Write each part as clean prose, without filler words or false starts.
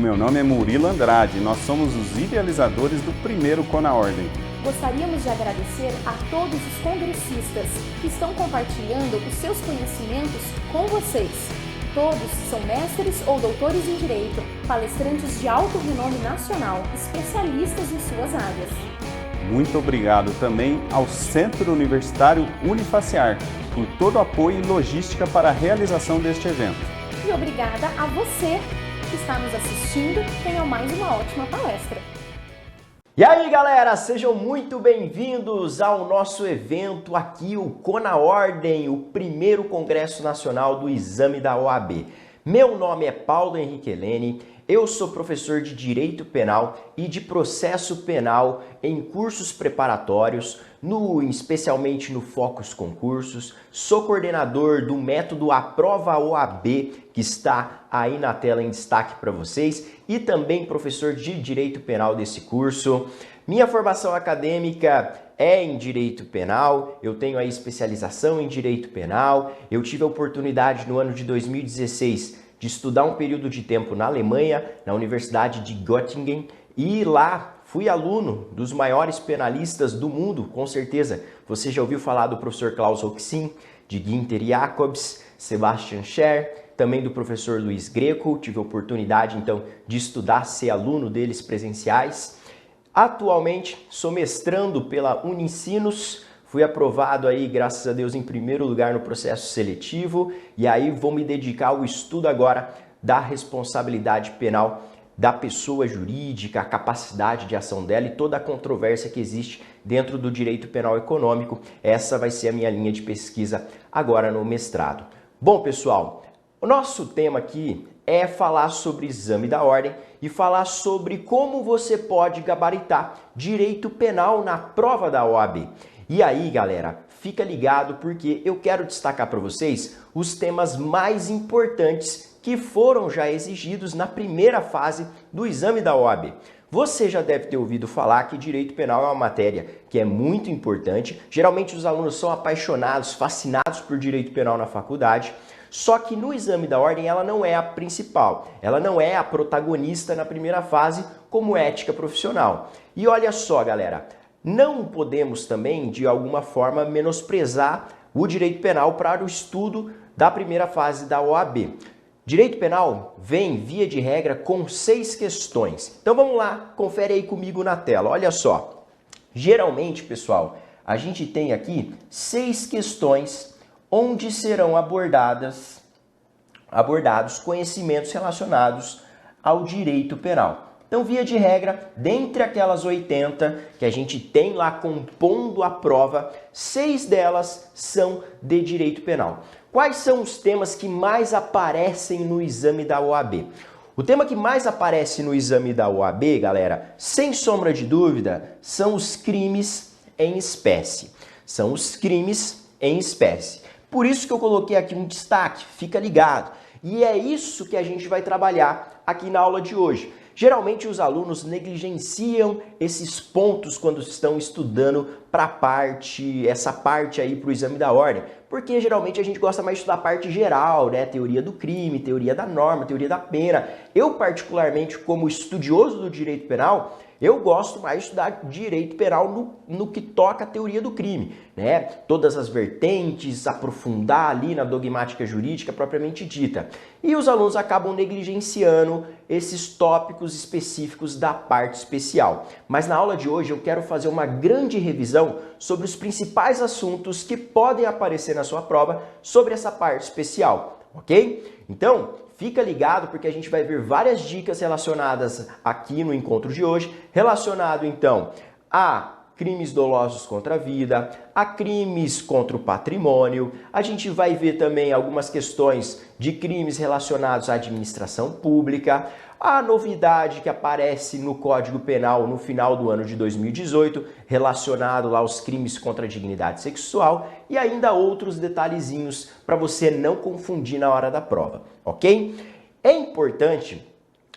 meu nome é Murilo Andrade e nós somos os idealizadores do primeiro CONAordem. Gostaríamos de agradecer a todos os congressistas que estão compartilhando os seus conhecimentos com vocês. Todos são mestres ou doutores em Direito, palestrantes de alto renome nacional, especialistas em suas áreas. Muito obrigado também ao Centro Universitário Unifaciar por todo o apoio e logística para a realização deste evento. E obrigada a você que está nos assistindo. Tenha mais uma ótima palestra. E aí, galera, sejam muito bem-vindos ao nosso evento aqui, o CONAordem, o primeiro Congresso Nacional do Exame da OAB. Meu nome é Paulo Henrique Helene, eu sou professor de Direito Penal e de Processo Penal em cursos preparatórios, especialmente no Focus Concursos. Sou coordenador do método Aprova OAB, que está aí na tela em destaque para vocês, e também professor de Direito Penal desse curso. Minha formação acadêmica é em Direito Penal, eu tenho aí especialização em Direito Penal, eu tive a oportunidade no ano de 2016 de estudar um período de tempo na Alemanha, na Universidade de Göttingen, e lá fui aluno dos maiores penalistas do mundo, com certeza. Você já ouviu falar do professor Klaus Roxin, de Günther Jacobs, Sebastian Scher, também do professor Luiz Greco. Tive a oportunidade, então, de estudar, ser aluno deles presenciais. Atualmente, sou mestrando pela Unicinos. Fui aprovado aí, graças a Deus, em primeiro lugar no processo seletivo. E aí vou me dedicar ao estudo agora da responsabilidade penal da pessoa jurídica, a capacidade de ação dela e toda a controvérsia que existe dentro do direito penal econômico. Essa vai ser a minha linha de pesquisa agora no mestrado. Bom, pessoal, o nosso tema aqui é falar sobre exame da ordem e falar sobre como você pode gabaritar direito penal na prova da OAB. E aí, galera, fica ligado porque eu quero destacar para vocês os temas mais importantes que foram já exigidos na primeira fase do exame da OAB. Você já deve ter ouvido falar que direito penal é uma matéria que é muito importante. Geralmente os alunos são apaixonados, fascinados por direito penal na faculdade. Só que no exame da ordem ela não é a principal, ela não é a protagonista na primeira fase como ética profissional. E olha só, galera, não podemos também, de alguma forma, menosprezar o direito penal para o estudo da primeira fase da OAB. Direito penal vem, via de regra, com 6 questões. Então vamos lá, confere aí comigo na tela. Olha só, geralmente, pessoal, a gente tem aqui 6 questões onde serão abordados conhecimentos relacionados ao direito penal. Então, via de regra, dentre aquelas 80 que a gente tem lá compondo a prova, 6 delas são de direito penal. Quais são os temas que mais aparecem no exame da OAB? O tema que mais aparece no exame da OAB, galera, sem sombra de dúvida, são os crimes em espécie. São os crimes em espécie. Por isso que eu coloquei aqui um destaque, fica ligado. E é isso que a gente vai trabalhar aqui na aula de hoje. Geralmente os alunos negligenciam esses pontos quando estão estudando para essa parte aí para o exame da ordem, porque geralmente a gente gosta mais de estudar a parte geral, né? Teoria do crime, teoria da norma, teoria da pena. Eu particularmente, como estudioso do direito penal, eu gosto mais de estudar direito penal no que toca a teoria do crime, né? Todas as vertentes, aprofundar ali na dogmática jurídica propriamente dita. E os alunos acabam negligenciando esses tópicos específicos da parte especial. Mas na aula de hoje eu quero fazer uma grande revisão sobre os principais assuntos que podem aparecer na sua prova sobre essa parte especial, ok? Então, fica ligado porque a gente vai ver várias dicas relacionadas aqui no encontro de hoje, relacionado então a crimes dolosos contra a vida, a crimes contra o patrimônio. A gente vai ver também algumas questões de crimes relacionados à administração pública, a novidade que aparece no Código Penal no final do ano de 2018, relacionado lá aos crimes contra a dignidade sexual e ainda outros detalhezinhos para você não confundir na hora da prova, ok? É importante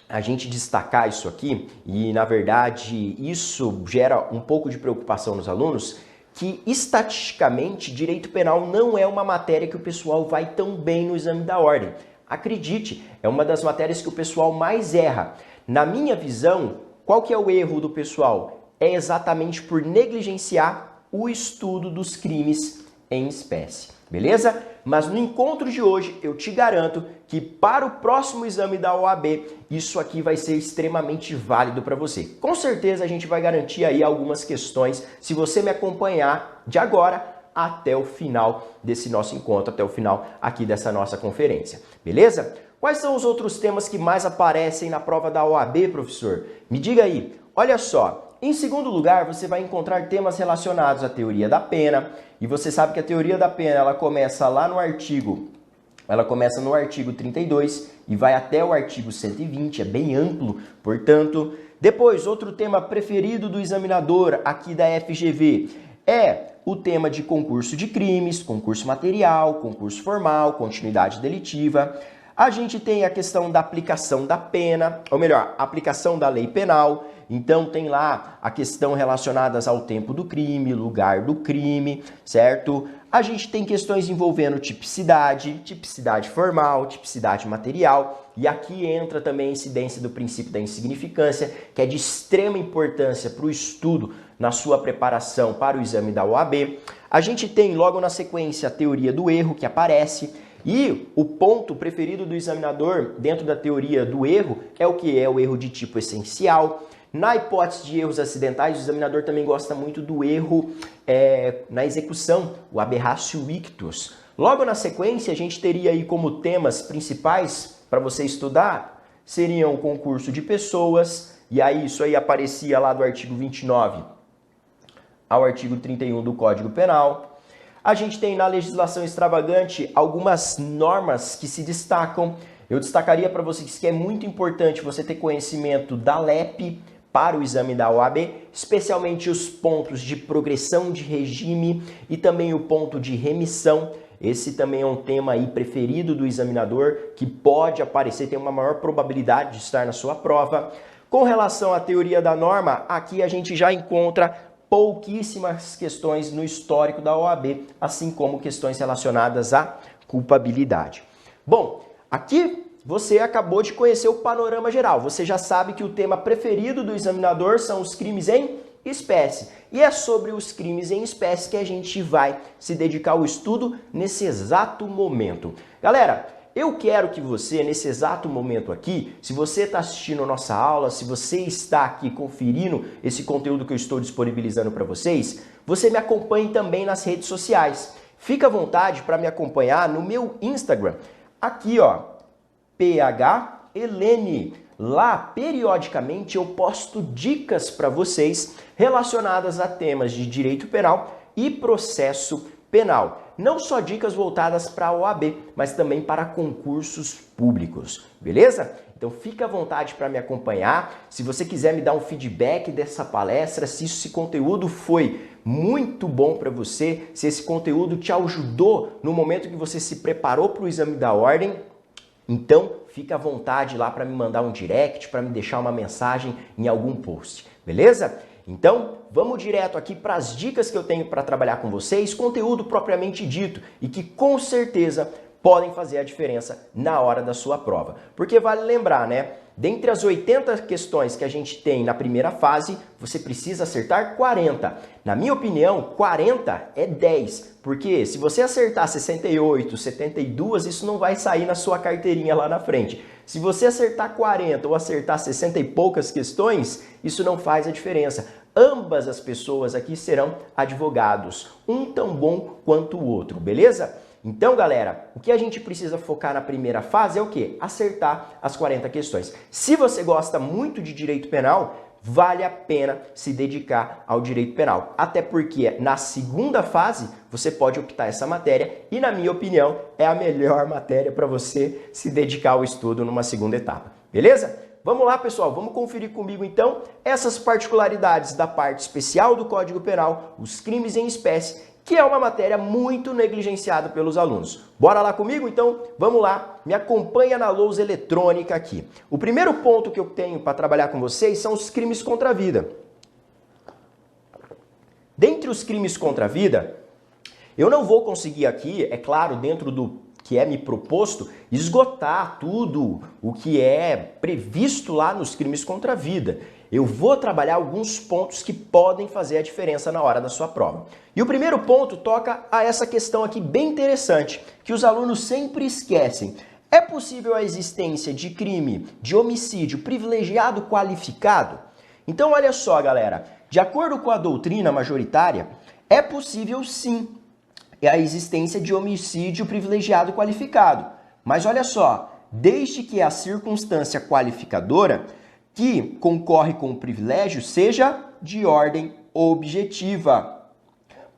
a gente destacar isso aqui, e na verdade isso gera um pouco de preocupação nos alunos, que estatisticamente direito penal não é uma matéria que o pessoal vai tão bem no exame da ordem. Acredite, é uma das matérias que o pessoal mais erra. Na minha visão, qual que é o erro do pessoal? É exatamente por negligenciar o estudo dos crimes em espécie, beleza? Mas no encontro de hoje, eu te garanto que para o próximo exame da OAB, isso aqui vai ser extremamente válido para você. Com certeza a gente vai garantir aí algumas questões, se você me acompanhar de agora até o final desse nosso encontro, até o final aqui dessa nossa conferência, beleza? Quais são os outros temas que mais aparecem na prova da OAB, professor? Me diga aí. Olha só, em segundo lugar, você vai encontrar temas relacionados à teoria da pena, e você sabe que a teoria da pena, ela começa lá no artigo, ela começa no artigo 32 e vai até o artigo 120, é bem amplo, portanto. Depois, outro tema preferido do examinador aqui da FGV é o tema de concurso de crimes, concurso material, concurso formal, continuidade delitiva. A gente tem a questão da aplicação da pena, ou melhor, aplicação da lei penal. Então tem lá a questão relacionadas ao tempo do crime, lugar do crime, certo? A gente tem questões envolvendo tipicidade, tipicidade formal, tipicidade material. E aqui entra também a incidência do princípio da insignificância, que é de extrema importância para o estudo na sua preparação para o exame da OAB. A gente tem logo na sequência a teoria do erro que aparece. E o ponto preferido do examinador dentro da teoria do erro é o que? É o erro de tipo essencial. Na hipótese de erros acidentais, o examinador também gosta muito do erro na execução, o aberratio ictus. Logo na sequência, a gente teria aí como temas principais para você estudar, seriam o concurso de pessoas, e aí isso aí aparecia lá do artigo 29 ao artigo 31 do Código Penal. A gente tem na legislação extravagante algumas normas que se destacam. Eu destacaria para vocês que é muito importante você ter conhecimento da LEP para o exame da OAB, especialmente os pontos de progressão de regime e também o ponto de remissão. Esse também é um tema aí preferido do examinador, que pode aparecer, tem uma maior probabilidade de estar na sua prova. Com relação à teoria da norma, aqui a gente já encontra pouquíssimas questões no histórico da OAB, assim como questões relacionadas à culpabilidade. Bom, aqui você acabou de conhecer o panorama geral. Você já sabe que o tema preferido do examinador são os crimes em espécie. E é sobre os crimes em espécie que a gente vai se dedicar ao estudo nesse exato momento. Galera, eu quero que você, nesse exato momento aqui, se você está assistindo a nossa aula, se você está aqui conferindo esse conteúdo que eu estou disponibilizando para vocês, você me acompanhe também nas redes sociais. Fica à vontade para me acompanhar no meu Instagram. Aqui, ó, PHElene. Lá, periodicamente, eu posto dicas para vocês relacionadas a temas de direito penal e processo penal. Não só dicas voltadas para a OAB, mas também para concursos públicos, beleza? Então fica à vontade para me acompanhar. Se você quiser me dar um feedback dessa palestra, se esse conteúdo foi muito bom para você, se esse conteúdo te ajudou no momento que você se preparou para o exame da ordem, então fica à vontade lá para me mandar um direct, para me deixar uma mensagem em algum post, beleza? Então, vamos direto aqui para as dicas que eu tenho para trabalhar com vocês, conteúdo propriamente dito e que com certeza podem fazer a diferença na hora da sua prova. Porque vale lembrar, né? Dentre as 80 questões que a gente tem na primeira fase, você precisa acertar 40. Na minha opinião, 40 é 10, porque se você acertar 68, 72, isso não vai sair na sua carteirinha lá na frente. Se você acertar 40 ou acertar 60 e poucas questões, isso não faz a diferença. Ambas as pessoas aqui serão advogados, um tão bom quanto o outro, beleza? Então, galera, o que a gente precisa focar na primeira fase é o quê? Acertar as 40 questões. Se você gosta muito de direito penal, vale a pena se dedicar ao direito penal. Até porque na segunda fase você pode optar essa matéria e, na minha opinião, é a melhor matéria para você se dedicar ao estudo numa segunda etapa. Beleza? Vamos lá, pessoal, vamos conferir comigo então essas particularidades da parte especial do Código Penal, os crimes em espécie, que é uma matéria muito negligenciada pelos alunos. Bora lá comigo? Então, vamos lá, me acompanha na lousa eletrônica aqui. O primeiro ponto que eu tenho para trabalhar com vocês são os crimes contra a vida. Dentre os crimes contra a vida, eu não vou conseguir aqui, é claro, dentro do que é me proposto esgotar tudo o que é previsto lá nos crimes contra a vida. Eu vou trabalhar alguns pontos que podem fazer a diferença na hora da sua prova. E o primeiro ponto toca a essa questão aqui bem interessante, que os alunos sempre esquecem. É possível a existência de crime de homicídio privilegiado qualificado? Então olha só, galera, de acordo com a doutrina majoritária, é possível sim a existência de homicídio privilegiado qualificado. Mas olha só, desde que a circunstância qualificadora que concorre com o privilégio seja de ordem objetiva.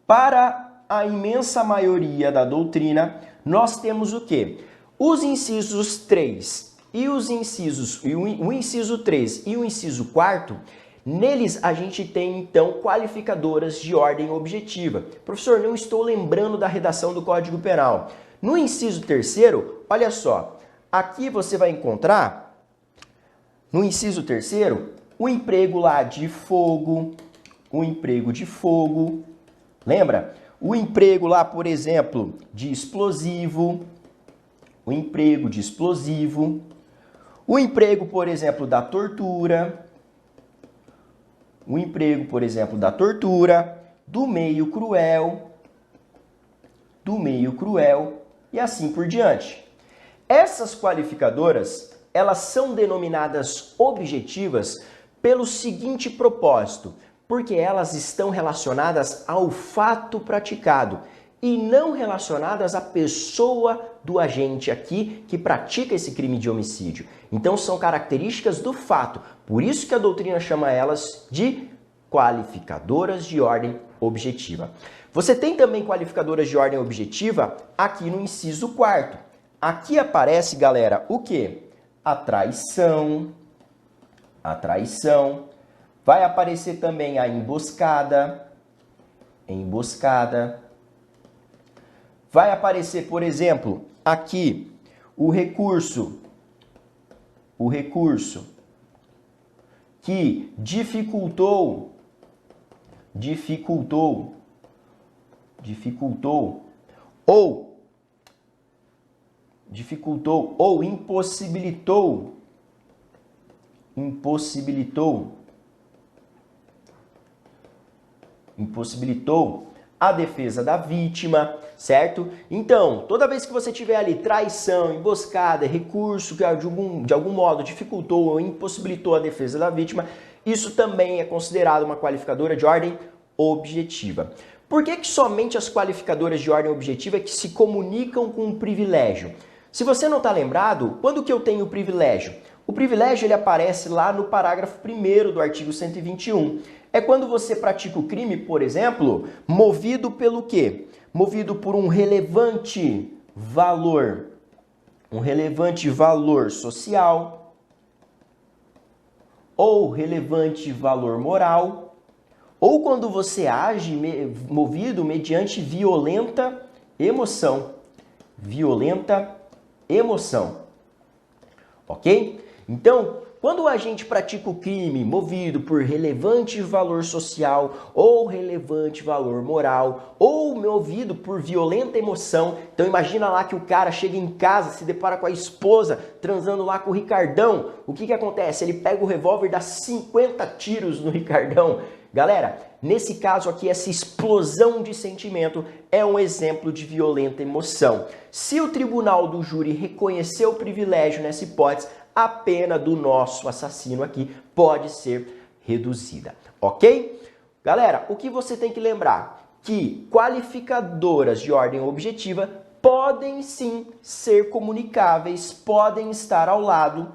Para a imensa maioria da doutrina, nós temos o quê? Os incisos 3 e o inciso 3 e o inciso 4, neles a gente tem então qualificadoras de ordem objetiva. Professor, não estou lembrando da redação do Código Penal. No inciso 3º, olha só, aqui você vai encontrar, no inciso 3º, o emprego lá de fogo, o emprego de fogo, lembra? O emprego lá, por exemplo, de explosivo, o emprego de explosivo, o emprego, por exemplo, da tortura, o emprego, por exemplo, da tortura, do meio cruel e assim por diante. Essas qualificadoras, elas são denominadas objetivas pelo seguinte propósito, porque elas estão relacionadas ao fato praticado e não relacionadas à pessoa do agente aqui que pratica esse crime de homicídio. Então são características do fato, por isso que a doutrina chama elas de qualificadoras de ordem objetiva. Você tem também qualificadoras de ordem objetiva aqui no inciso 4º. Aqui aparece, galera, o quê? A traição, vai aparecer também a emboscada, vai aparecer, por exemplo, aqui o recurso que dificultou ou impossibilitou a defesa da vítima, certo? Então, toda vez que você tiver ali traição, emboscada, recurso que de algum modo dificultou ou impossibilitou a defesa da vítima, isso também é considerado uma qualificadora de ordem objetiva. Por que somente as qualificadoras de ordem objetiva é que se comunicam com o privilégio? Se você não está lembrado, quando que eu tenho o privilégio? O privilégio ele aparece lá no parágrafo 1º do artigo 121. É quando você pratica o crime, por exemplo, movido pelo quê? Movido por um relevante valor social ou relevante valor moral, ou quando você age movido mediante violenta emoção. Ok? Então, quando a gente pratica o crime movido por relevante valor social ou relevante valor moral ou movido por violenta emoção, então imagina lá que o cara chega em casa, se depara com a esposa transando lá com o Ricardão, o que acontece? Ele pega o revólver e dá 50 tiros no Ricardão. Galera, nesse caso aqui, essa explosão de sentimento é um exemplo de violenta emoção. Se o tribunal do júri reconhecer o privilégio nessa hipótese, a pena do nosso assassino aqui pode ser reduzida, ok? Galera, o que você tem que lembrar? Que qualificadoras de ordem objetiva podem sim ser comunicáveis, podem estar ao lado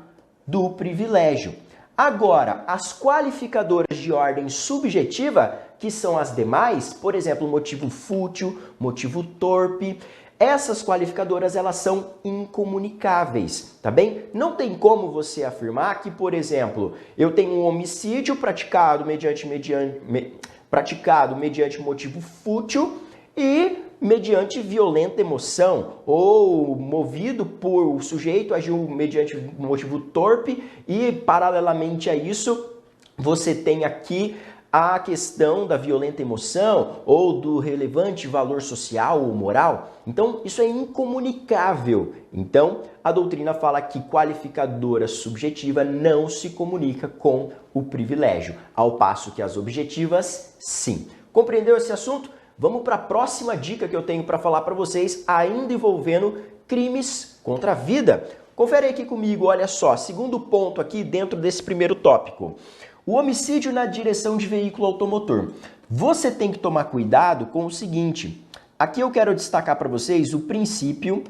do privilégio. Agora, as qualificadoras de ordem subjetiva, que são as demais, por exemplo, motivo fútil, motivo torpe, essas qualificadoras elas são incomunicáveis, tá bem? Não tem como você afirmar que, por exemplo, eu tenho um homicídio praticado mediante motivo fútil e mediante violenta emoção, ou movido por o sujeito agiu mediante motivo torpe e, paralelamente a isso, você tem aqui a questão da violenta emoção ou do relevante valor social ou moral. Então, isso é incomunicável. Então, a doutrina fala que qualificadora subjetiva não se comunica com o privilégio, ao passo que as objetivas, sim. Compreendeu esse assunto? Vamos para a próxima dica que eu tenho para falar para vocês, ainda envolvendo crimes contra a vida. Confere aqui comigo, olha só, segundo ponto aqui dentro desse primeiro tópico. O homicídio na direção de veículo automotor. Você tem que tomar cuidado com o seguinte. Aqui eu quero destacar para vocês o princípio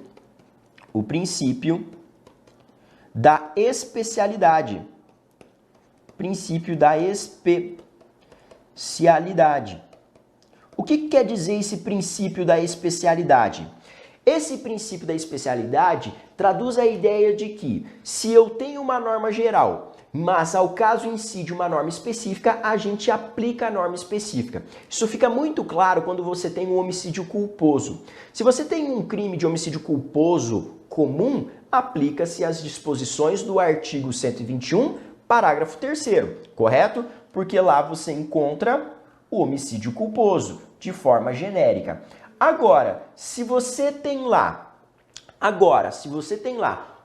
da especialidade. Princípio da especialidade. O que quer dizer esse princípio da especialidade? Esse princípio da especialidade traduz a ideia de que se eu tenho uma norma geral, mas ao caso em si de uma norma específica, a gente aplica a norma específica. Isso fica muito claro quando você tem um homicídio culposo. Se você tem um crime de homicídio culposo comum, aplica-se as disposições do artigo 121, parágrafo 3º, correto? Porque lá você encontra o homicídio culposo, de forma genérica. Agora, se você tem lá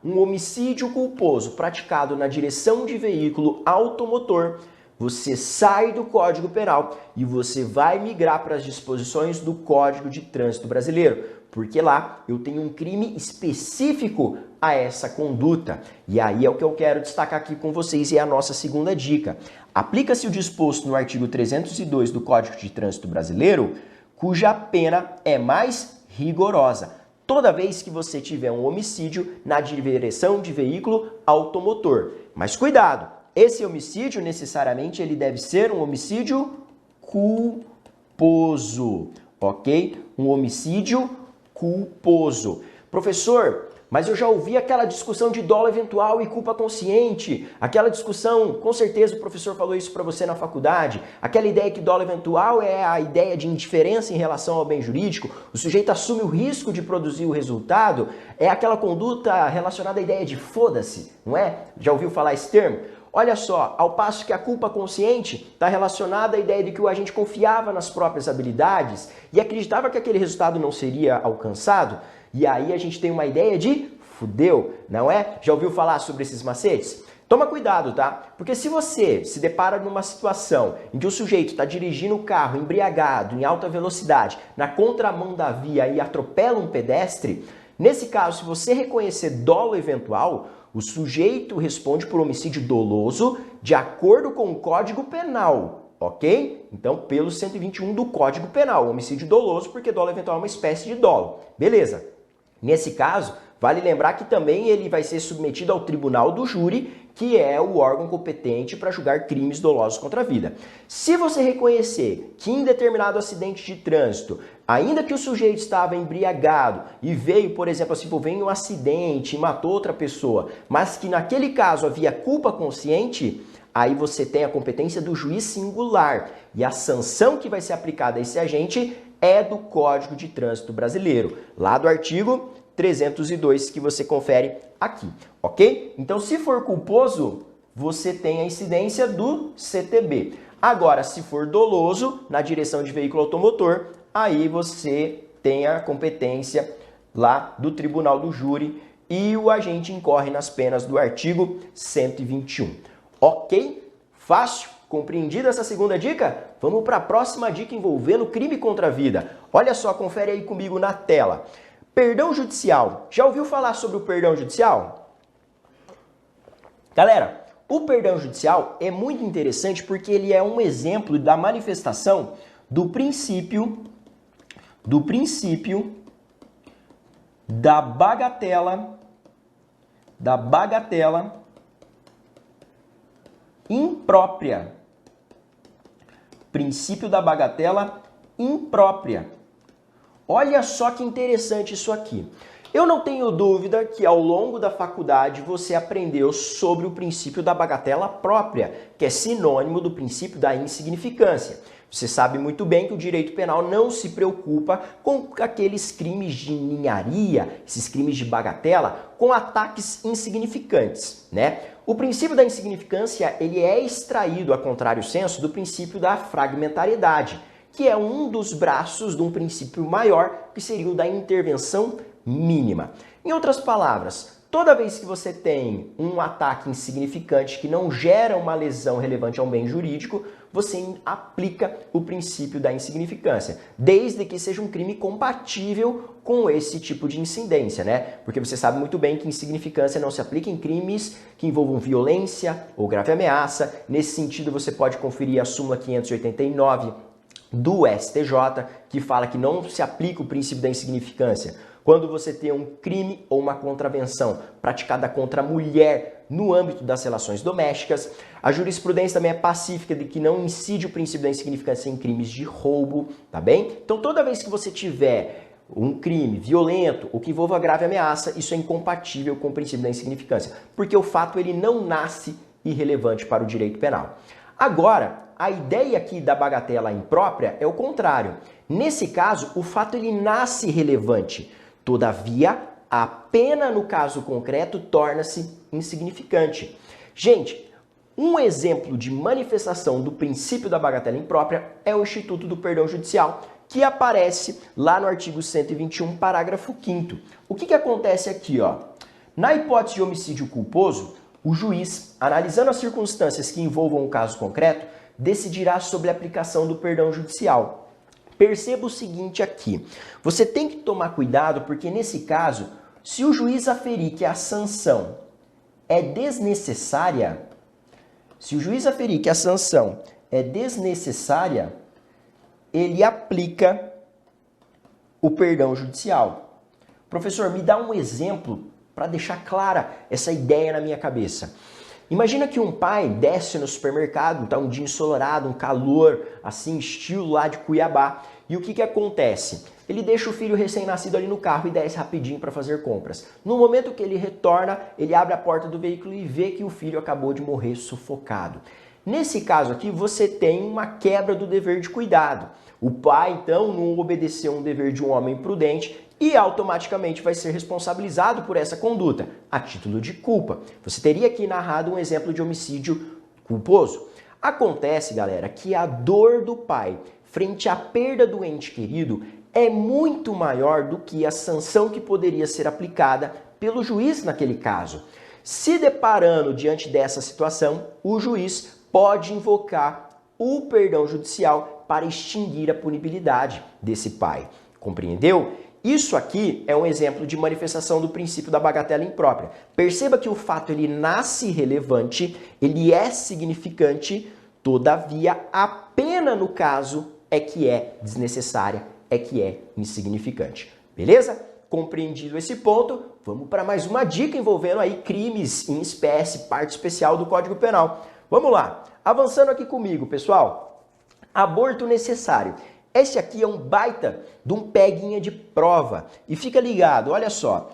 um homicídio culposo praticado na direção de veículo automotor, você sai do Código Penal e você vai migrar para as disposições do Código de Trânsito Brasileiro, porque lá eu tenho um crime específico a essa conduta. E aí é o que eu quero destacar aqui com vocês e é a nossa segunda dica. Aplica-se o disposto no artigo 302 do Código de Trânsito Brasileiro, cuja pena é mais rigorosa toda vez que você tiver um homicídio na direção de veículo automotor. Mas cuidado, esse homicídio necessariamente ele deve ser um homicídio culposo, ok? Um homicídio culposo. Professor, mas eu já ouvi aquela discussão de dolo eventual e culpa consciente. Aquela discussão, com certeza o professor falou isso para você na faculdade. Aquela ideia que dolo eventual é a ideia de indiferença em relação ao bem jurídico. O sujeito assume o risco de produzir o resultado. É aquela conduta relacionada à ideia de foda-se, não é? Já ouviu falar esse termo? Olha só, ao passo que a culpa consciente está relacionada à ideia de que o agente confiava nas próprias habilidades e acreditava que aquele resultado não seria alcançado, e aí a gente tem uma ideia de fudeu, não é? Já ouviu falar sobre esses macetes? Toma cuidado, tá? Porque se você se depara numa situação em que o sujeito está dirigindo o carro embriagado, em alta velocidade, na contramão da via e atropela um pedestre, nesse caso, se você reconhecer dolo eventual, o sujeito responde por homicídio doloso de acordo com o Código Penal, ok? Então, pelo 121 do Código Penal, homicídio doloso, porque dolo eventual é uma espécie de dolo. Beleza. Nesse caso, vale lembrar que também ele vai ser submetido ao tribunal do júri, que é o órgão competente para julgar crimes dolosos contra a vida. Se você reconhecer que em determinado acidente de trânsito, ainda que o sujeito estava embriagado e veio, por exemplo, se envolver em um acidente e matou outra pessoa, mas que naquele caso havia culpa consciente, aí você tem a competência do juiz singular e a sanção que vai ser aplicada a esse agente é do Código de Trânsito Brasileiro, lá do artigo 302 que você confere aqui, ok? Então, se for culposo, você tem a incidência do CTB. Agora, se for doloso, na direção de veículo automotor, aí você tem a competência lá do tribunal do júri e o agente incorre nas penas do artigo 121. Ok? Fácil? Compreendida essa segunda dica? Vamos para a próxima dica envolvendo crime contra a vida. Olha só, confere aí comigo na tela. Perdão judicial. Já ouviu falar sobre o perdão judicial? Galera, o perdão judicial é muito interessante porque ele é um exemplo da manifestação do princípio da bagatela imprópria. Princípio da bagatela imprópria. Olha só que interessante isso aqui. Eu não tenho dúvida que ao longo da faculdade você aprendeu sobre o princípio da bagatela própria, que é sinônimo do princípio da insignificância. Você sabe muito bem que o direito penal não se preocupa com aqueles crimes de ninharia, esses crimes de bagatela, com ataques insignificantes, né? O princípio da insignificância, ele é extraído, a contrário senso, do princípio da fragmentariedade, que é um dos braços de um princípio maior, que seria o da intervenção mínima. Em outras palavras, toda vez que você tem um ataque insignificante que não gera uma lesão relevante a um bem jurídico, você aplica o princípio da insignificância, desde que seja um crime compatível com esse tipo de incidência, né? Porque você sabe muito bem que insignificância não se aplica em crimes que envolvam violência ou grave ameaça. Nesse sentido, você pode conferir a súmula 589 do STJ, que fala que não se aplica o princípio da insignificância quando você tem um crime ou uma contravenção praticada contra a mulher no âmbito das relações domésticas. A jurisprudência também é pacífica de que não incide o princípio da insignificância em crimes de roubo, tá bem? Então toda vez que você tiver um crime violento ou que envolva grave ameaça, isso é incompatível com o princípio da insignificância, porque o fato ele não nasce irrelevante para o direito penal. Agora, a ideia aqui da bagatela imprópria é o contrário. Nesse caso, o fato ele nasce relevante. Todavia, a pena no caso concreto torna-se insignificante. Gente, um exemplo de manifestação do princípio da bagatela imprópria é o Instituto do Perdão Judicial, que aparece lá no artigo 121, parágrafo 5º. O que acontece aqui, ó? Na hipótese de homicídio culposo, o juiz, analisando as circunstâncias que envolvam o caso concreto, decidirá sobre a aplicação do perdão judicial. Perceba o seguinte aqui, você tem que tomar cuidado porque nesse caso, se o juiz aferir que a sanção é desnecessária, ele aplica o perdão judicial. Professor, me dá um exemplo para deixar clara essa ideia na minha cabeça. Imagina que um pai desce no supermercado, tá um dia ensolarado, um calor, assim, estilo lá de Cuiabá. E o que acontece? Ele deixa o filho recém-nascido ali no carro e desce rapidinho para fazer compras. No momento que ele retorna, ele abre a porta do veículo e vê que o filho acabou de morrer sufocado. Nesse caso aqui, você tem uma quebra do dever de cuidado. O pai, então, não obedeceu um dever de um homem prudente e automaticamente vai ser responsabilizado por essa conduta, a título de culpa. Você teria aqui narrado um exemplo de homicídio culposo. Acontece, galera, que a dor do pai frente à perda do ente querido é muito maior do que a sanção que poderia ser aplicada pelo juiz naquele caso. Se deparando diante dessa situação, o juiz pode invocar o perdão judicial para extinguir a punibilidade desse pai. Compreendeu? Isso aqui é um exemplo de manifestação do princípio da bagatela imprópria. Perceba que o fato ele nasce relevante, ele é significante, todavia a pena no caso é que é desnecessária, é que é insignificante. Beleza? Compreendido esse ponto, vamos para mais uma dica envolvendo aí crimes em espécie, parte especial do Código Penal. Vamos lá, avançando aqui comigo, pessoal. Aborto necessário. Esse aqui é um baita de um peguinha de prova. E fica ligado, olha só.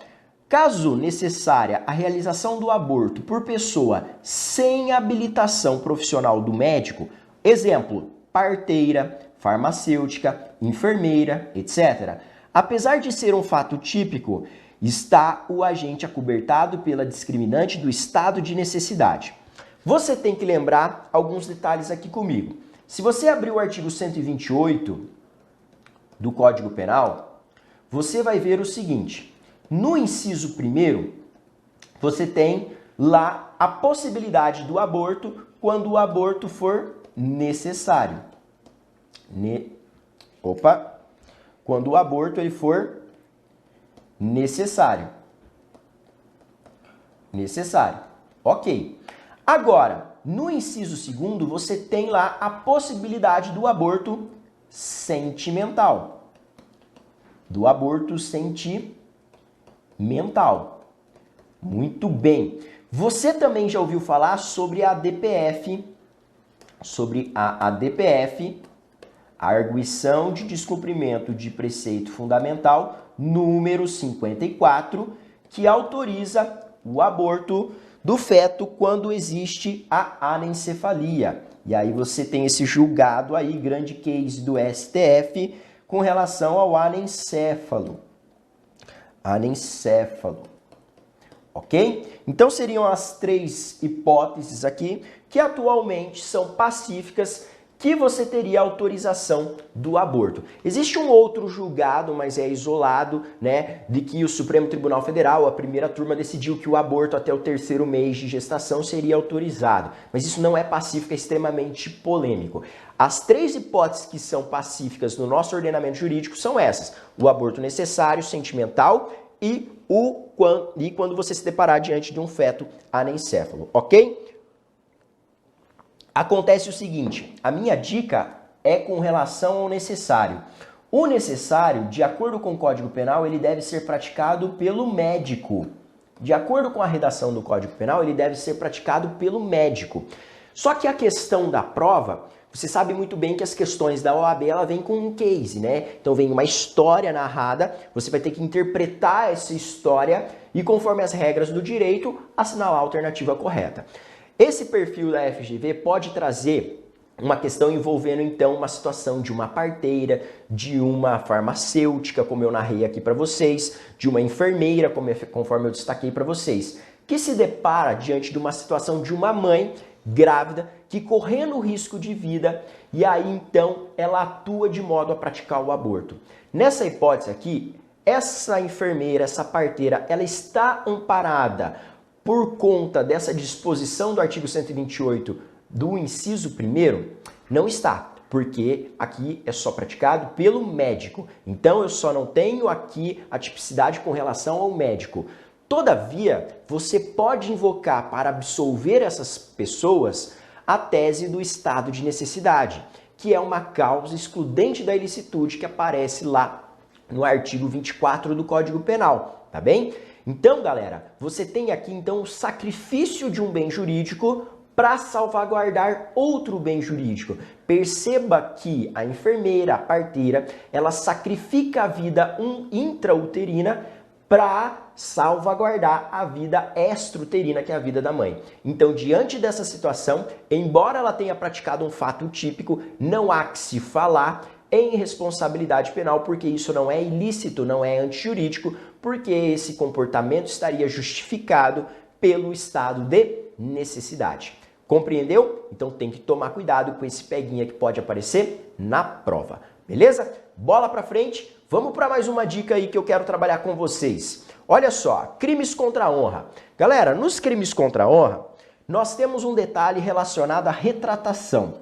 Caso necessária a realização do aborto por pessoa sem habilitação profissional do médico, exemplo, parteira, farmacêutica, enfermeira, etc. Apesar de ser um fato típico, está o agente acobertado pela discriminante do estado de necessidade. Você tem que lembrar alguns detalhes aqui comigo. Se você abrir o artigo 128 do Código Penal, você vai ver o seguinte. No inciso 1º, você tem lá a possibilidade do aborto quando o aborto for necessário. Quando o aborto ele for necessário. Ok. Agora, no inciso 2º, você tem lá a possibilidade do aborto sentimental. Muito bem. Você também já ouviu falar sobre a ADPF, a Arguição de Descumprimento de Preceito Fundamental, número 54, que autoriza o aborto do feto quando existe a anencefalia. E aí você tem esse julgado aí, grande case do STF, com relação ao anencéfalo. ok? Então seriam as 3 hipóteses aqui que atualmente são pacíficas, que você teria autorização do aborto. Existe um outro julgado, mas é isolado, né, de que o Supremo Tribunal Federal, a primeira turma, decidiu que o aborto até o 3º mês de gestação seria autorizado. Mas isso não é pacífico, é extremamente polêmico. As 3 hipóteses que são pacíficas no nosso ordenamento jurídico são essas: o aborto necessário, sentimental e quando você se deparar diante de um feto anencéfalo, ok? Acontece o seguinte, a minha dica é com relação ao necessário. O necessário, de acordo com o Código Penal, ele deve ser praticado pelo médico. De acordo com a redação do Código Penal, ele deve ser praticado pelo médico. Só que a questão da prova, você sabe muito bem que as questões da OAB, ela vem com um case, né? Então vem uma história narrada, você vai ter que interpretar essa história e, conforme as regras do direito, assinalar a alternativa correta. Esse perfil da FGV pode trazer uma questão envolvendo, então, uma situação de uma parteira, de uma farmacêutica, como eu narrei aqui para vocês, de uma enfermeira, conforme eu destaquei para vocês, que se depara diante de uma situação de uma mãe grávida que, correndo risco de vida, e aí, então, ela atua de modo a praticar o aborto. Nessa hipótese aqui, essa enfermeira, essa parteira, ela está amparada por conta dessa disposição do artigo 128 do inciso 1º? Não está, porque aqui é só praticado pelo médico. Então eu só não tenho aqui a tipicidade com relação ao médico. Todavia, você pode invocar para absolver essas pessoas a tese do estado de necessidade, que é uma causa excludente da ilicitude que aparece lá no artigo 24 do Código Penal, tá bem? Então, galera, você tem aqui então o sacrifício de um bem jurídico para salvaguardar outro bem jurídico. Perceba que a enfermeira, a parteira, ela sacrifica a vida intrauterina para salvaguardar a vida extrauterina, que é a vida da mãe. Então, diante dessa situação, embora ela tenha praticado um fato típico, não há que se falar em responsabilidade penal, porque isso não é ilícito, não é antijurídico, porque esse comportamento estaria justificado pelo estado de necessidade. Compreendeu? Então tem que tomar cuidado com esse peguinha que pode aparecer na prova. Beleza? Bola pra frente. Vamos para mais uma dica aí que eu quero trabalhar com vocês. Olha só, crimes contra a honra. Galera, nos crimes contra a honra, nós temos um detalhe relacionado à retratação.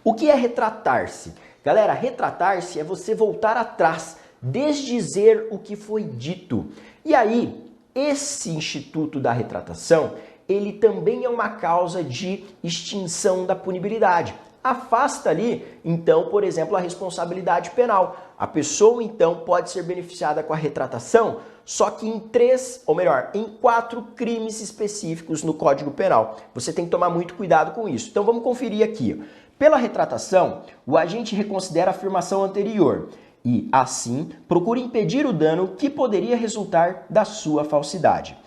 O que é retratar-se? Galera, retratar-se é você voltar atrás, desdizer o que foi dito. E aí, esse instituto da retratação, ele também é uma causa de extinção da punibilidade. Afasta ali, então, por exemplo, a responsabilidade penal. A pessoa, então, pode ser beneficiada com a retratação, só que em 4 crimes específicos no Código Penal. Você tem que tomar muito cuidado com isso. Então, vamos conferir aqui. Pela retratação, o agente reconsidera a afirmação anterior e, assim, procura impedir o dano que poderia resultar da sua falsidade.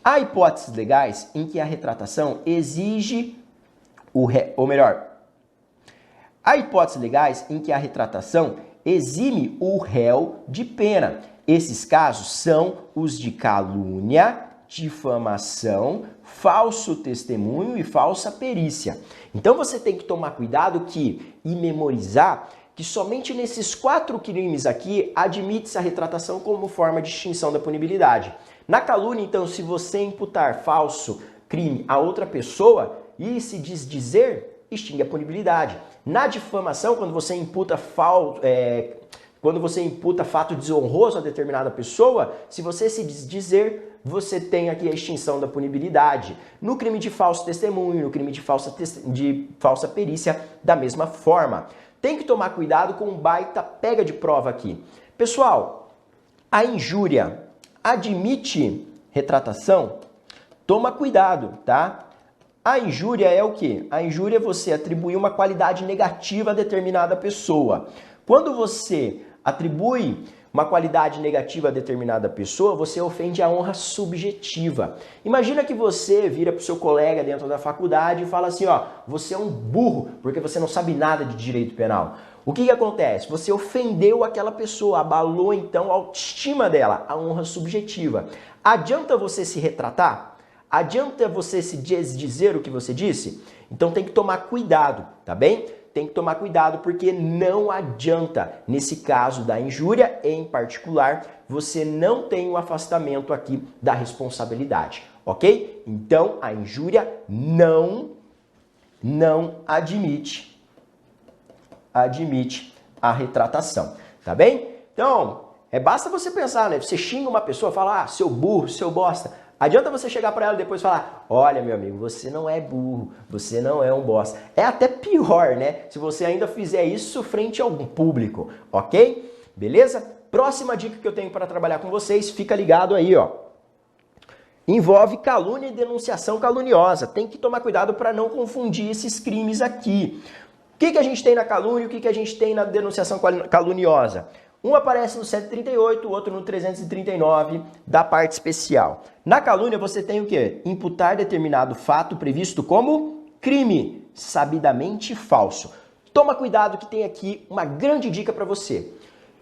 Há hipóteses legais em que a retratação exige há hipóteses legais em que a retratação exime o réu de pena. Esses casos são os de calúnia, difamação, falso testemunho e falsa perícia. Então você tem que tomar cuidado e memorizar que somente nesses 4 crimes aqui admite-se a retratação como forma de extinção da punibilidade. Na calúnia, então, se você imputar falso crime a outra pessoa e se desdizer, extingue a punibilidade. Na difamação, quando você imputa fato desonroso a determinada pessoa, se você se desdizer, você tem aqui a extinção da punibilidade. No crime de falso testemunho, no crime de falsa perícia, da mesma forma. Tem que tomar cuidado com um baita pega de prova aqui. Pessoal, a injúria admite retratação? Toma cuidado, tá? A injúria é o quê? A injúria é você atribuir uma qualidade negativa a determinada pessoa. Quando você atribui uma qualidade negativa a determinada pessoa, você ofende a honra subjetiva. Imagina que você vira para o seu colega dentro da faculdade e fala assim, ó, você é um burro porque você não sabe nada de direito penal. O que acontece? Você ofendeu aquela pessoa, abalou então a autoestima dela, a honra subjetiva. Adianta você se retratar? Adianta você se desdizer o que você disse? Então tem que tomar cuidado, tá bem? Tem que tomar cuidado porque não adianta, nesse caso da injúria em particular, você não tem o afastamento aqui da responsabilidade, ok? Então a injúria não admite a retratação, tá bem? Então, basta você pensar, né? Você xinga uma pessoa, fala, seu burro, seu bosta. Adianta você chegar para ela e depois falar, olha, meu amigo, você não é burro, você não é um bosta. É até pior, né? Se você ainda fizer isso frente ao público, ok? Beleza? Próxima dica que eu tenho para trabalhar com vocês, fica ligado aí, ó. Envolve calúnia e denunciação caluniosa. Tem que tomar cuidado para não confundir esses crimes aqui. O que a gente tem na calúnia e o que a gente tem na denunciação caluniosa? Um aparece no 138, o outro no 339 da parte especial. Na calúnia você tem o quê? Imputar determinado fato previsto como crime, sabidamente falso. Toma cuidado que tem aqui uma grande dica para você.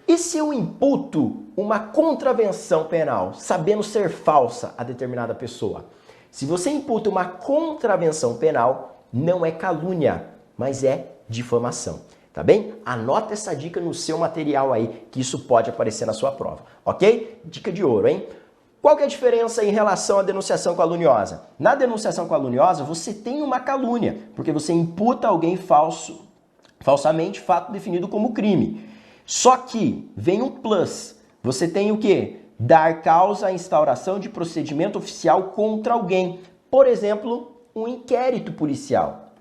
E se eu imputo uma contravenção penal, sabendo ser falsa a determinada pessoa? Se você imputa uma contravenção penal, não é calúnia, mas é difamação. Tá bem? Anota essa dica no seu material aí, que isso pode aparecer na sua prova, ok? Dica de ouro, hein? Qual que é a diferença em relação à denunciação caluniosa? Na denunciação caluniosa, você tem uma calúnia, porque você imputa a alguém falsamente fato definido como crime. Só que vem um plus. Você tem o quê? Dar causa à instauração de procedimento oficial contra alguém. Por exemplo, um inquérito policial.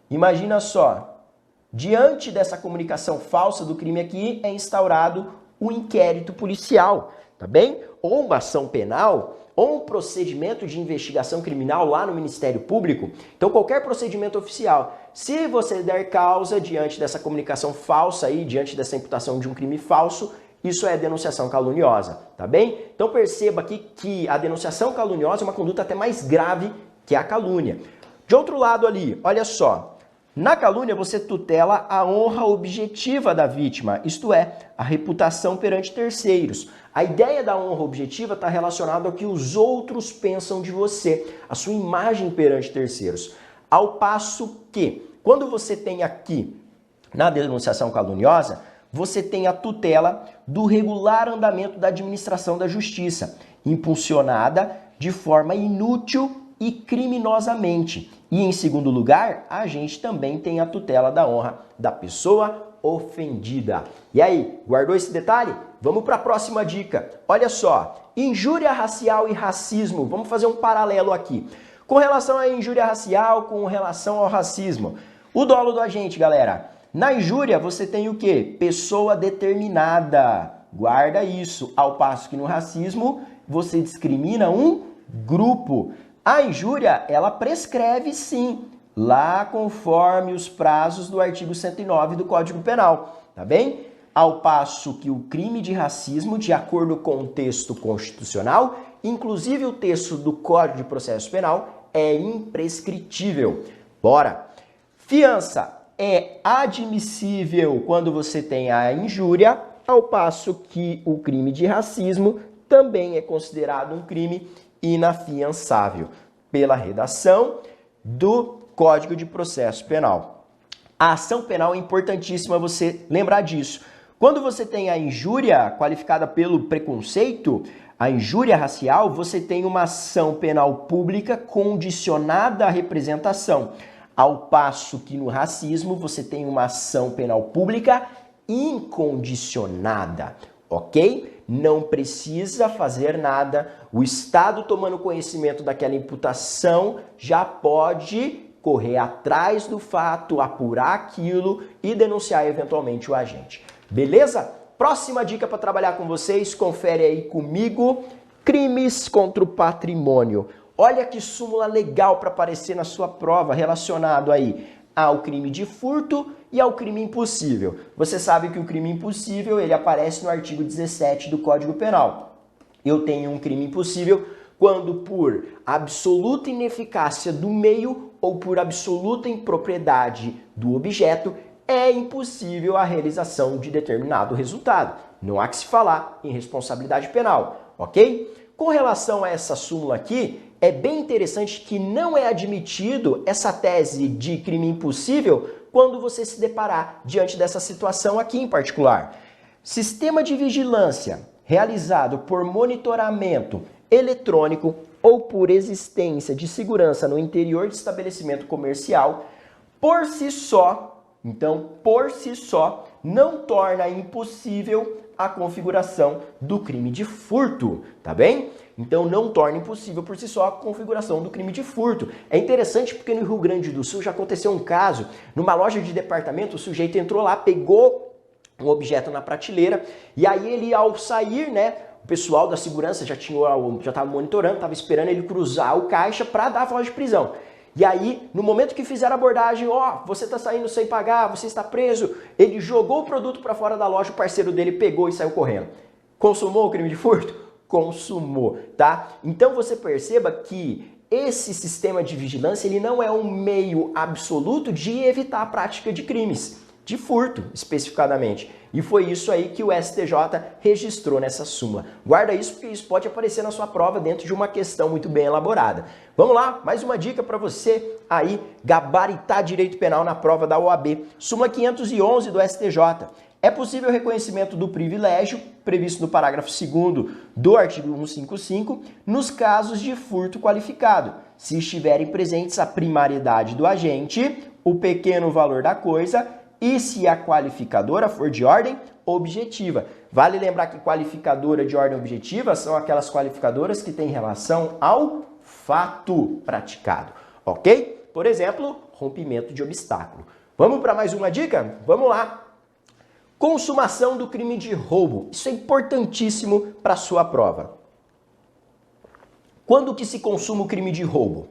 Imagina só. Diante dessa comunicação falsa do crime aqui, é instaurado um inquérito policial, tá bem? Ou uma ação penal, ou um procedimento de investigação criminal lá no Ministério Público. Então, qualquer procedimento oficial. Se você der causa diante dessa comunicação falsa aí, diante dessa imputação de um crime falso, isso é denunciação caluniosa, tá bem? Então, perceba aqui que a denunciação caluniosa é uma conduta até mais grave que a calúnia. De outro lado ali, olha só. Na calúnia, você tutela a honra objetiva da vítima, isto é, a reputação perante terceiros. A ideia da honra objetiva está relacionada ao que os outros pensam de você, a sua imagem perante terceiros. Ao passo que, quando você tem aqui, na denunciação caluniosa, você tem a tutela do regular andamento da administração da justiça, impulsionada de forma inútil e criminosamente. E em segundo lugar, a gente também tem a tutela da honra da pessoa ofendida. E aí, guardou esse detalhe? Vamos para a próxima dica. Olha só, injúria racial e racismo. Vamos fazer um paralelo aqui. Com relação à injúria racial, com relação ao racismo. O dolo do agente, galera. Na injúria, você tem o quê? Pessoa determinada. Guarda isso. Ao passo que no racismo, você discrimina um grupo. A injúria, ela prescreve sim, lá conforme os prazos do artigo 109 do Código Penal, tá bem? Ao passo que o crime de racismo, de acordo com o texto constitucional, inclusive o texto do Código de Processo Penal, é imprescritível. Bora! Fiança é admissível quando você tem a injúria, ao passo que o crime de racismo também é considerado um crime inafiançável pela redação do Código de Processo Penal. A ação penal é importantíssima você lembrar disso. Quando você tem a injúria qualificada pelo preconceito, a injúria racial, você tem uma ação penal pública condicionada à representação, ao passo que no racismo você tem uma ação penal pública incondicionada, ok? Não precisa fazer nada, o Estado tomando conhecimento daquela imputação já pode correr atrás do fato, apurar aquilo e denunciar eventualmente o agente. Beleza? Próxima dica para trabalhar com vocês, confere aí comigo, crimes contra o patrimônio. Olha que súmula legal para aparecer na sua prova relacionado aí ao crime de furto e ao crime impossível. Você sabe que o crime impossível ele aparece no artigo 17 do Código Penal. Eu tenho um crime impossível quando por absoluta ineficácia do meio ou por absoluta impropriedade do objeto é impossível a realização de determinado resultado. Não há que se falar em responsabilidade penal, ok? Com relação a essa súmula aqui, é bem interessante que não é admitido essa tese de crime impossível quando você se deparar diante dessa situação aqui em particular. Sistema de vigilância realizado por monitoramento eletrônico ou por existência de segurança no interior de estabelecimento comercial, por si só, não torna impossível a configuração do crime de furto, tá bem? Então não torna impossível por si só a configuração do crime de furto. É interessante porque no Rio Grande do Sul já aconteceu um caso, numa loja de departamento, o sujeito entrou lá, pegou um objeto na prateleira e aí ele ao sair, né, o pessoal da segurança já estava monitorando, estava esperando ele cruzar o caixa para dar a voz de prisão. E aí, no momento que fizeram a abordagem, você está saindo sem pagar, você está preso, ele jogou o produto para fora da loja, o parceiro dele pegou e saiu correndo. Consumou o crime de furto? Consumou, tá? Então você perceba que esse sistema de vigilância ele não é um meio absoluto de evitar a prática de crimes, de furto especificadamente. E foi isso aí que o STJ registrou nessa súmula. Guarda isso porque isso pode aparecer na sua prova dentro de uma questão muito bem elaborada. Vamos lá, mais uma dica para você aí gabaritar direito penal na prova da OAB. Súmula 511 do STJ. É possível o reconhecimento do privilégio, previsto no parágrafo 2º do artigo 155, nos casos de furto qualificado, se estiverem presentes a primariedade do agente, o pequeno valor da coisa e se a qualificadora for de ordem objetiva. Vale lembrar que qualificadora de ordem objetiva são aquelas qualificadoras que têm relação ao fato praticado, ok? Por exemplo, rompimento de obstáculo. Vamos para mais uma dica? Vamos lá! Consumação do crime de roubo. Isso é importantíssimo para a sua prova. Quando que se consuma o crime de roubo?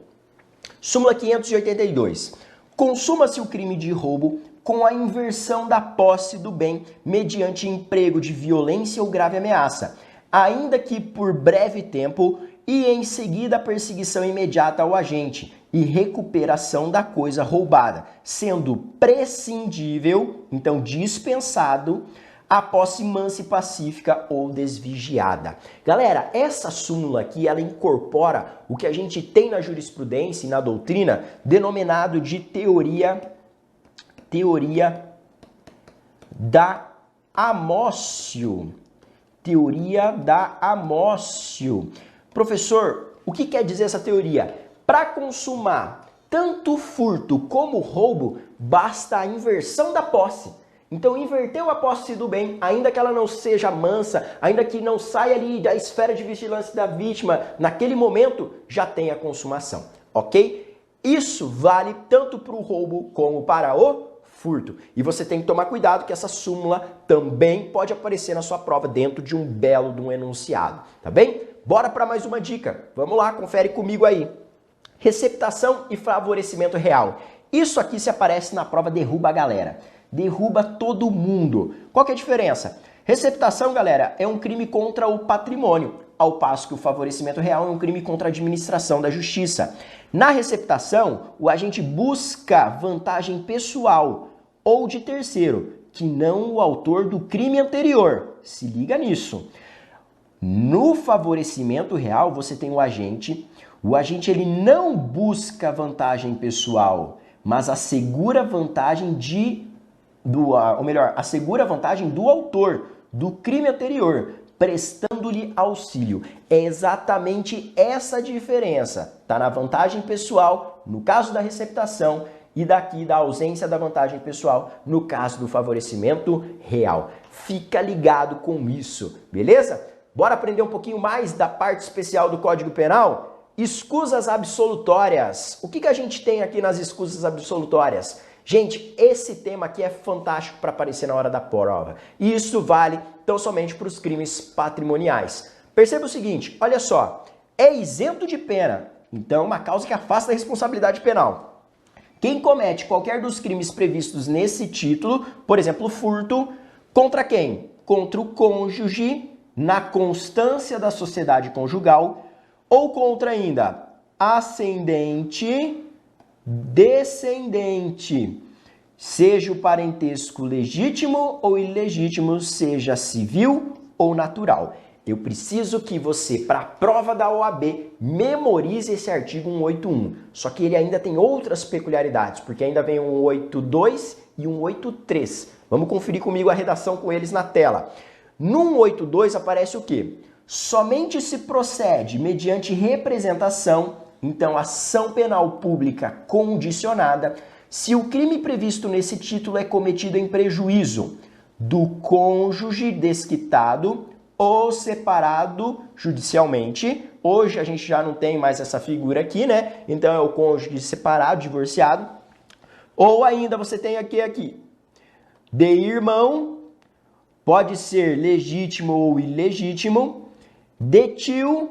Súmula 582. Consuma-se o crime de roubo com a inversão da posse do bem mediante emprego de violência ou grave ameaça, ainda que por breve tempo e em seguida a perseguição imediata ao agente e recuperação da coisa roubada, sendo prescindível, então dispensado, a posse mansa e pacífica ou desvigiada. Galera, essa súmula aqui, ela incorpora o que a gente tem na jurisprudência e na doutrina, denominado de teoria da amócio. Teoria da amócio. Professor, o que quer dizer essa teoria? Para consumar tanto furto como roubo, basta a inversão da posse. Então, inverteu a posse do bem, ainda que ela não seja mansa, ainda que não saia ali da esfera de vigilância da vítima, naquele momento já tem a consumação, ok? Isso vale tanto para o roubo como para o furto. E você tem que tomar cuidado que essa súmula também pode aparecer na sua prova dentro de um belo enunciado, tá bem? Bora para mais uma dica. Vamos lá, confere comigo aí. Receptação e favorecimento real. Isso aqui se aparece na prova, derruba a galera. Derruba todo mundo. Qual que é a diferença? Receptação, galera, é um crime contra o patrimônio, ao passo que o favorecimento real é um crime contra a administração da justiça. Na receptação, o agente busca vantagem pessoal ou de terceiro, que não o autor do crime anterior. Se liga nisso. No favorecimento real, você tem o agente ele não busca vantagem pessoal, mas assegura vantagem assegura a vantagem do autor do crime anterior, prestando-lhe auxílio. É exatamente essa diferença. Está na vantagem pessoal, no caso da receptação, e daqui da ausência da vantagem pessoal, no caso do favorecimento real. Fica ligado com isso, beleza? Bora aprender um pouquinho mais da parte especial do Código Penal? Escusas absolutórias. O que a gente tem aqui nas escusas absolutórias? Gente, esse tema aqui é fantástico para aparecer na hora da prova. E isso vale tão somente para os crimes patrimoniais. Perceba o seguinte, olha só, é isento de pena, então uma causa que afasta a responsabilidade penal. Quem comete qualquer dos crimes previstos nesse título, por exemplo, furto, contra quem? Contra o cônjuge, na constância da sociedade conjugal, ou contra ainda ascendente, descendente, seja o parentesco legítimo ou ilegítimo, seja civil ou natural. Eu preciso que você, para a prova da OAB, memorize esse artigo 181. Só que ele ainda tem outras peculiaridades, porque ainda vem um 182 e um 183. Vamos conferir comigo a redação com eles na tela. No 182 aparece o quê? Somente se procede mediante representação, então ação penal pública condicionada, se o crime previsto nesse título é cometido em prejuízo do cônjuge desquitado ou separado judicialmente. Hoje a gente já não tem mais essa figura aqui, né? Então é o cônjuge separado, divorciado. Ou ainda você tem aqui, de irmão, pode ser legítimo ou ilegítimo, de tio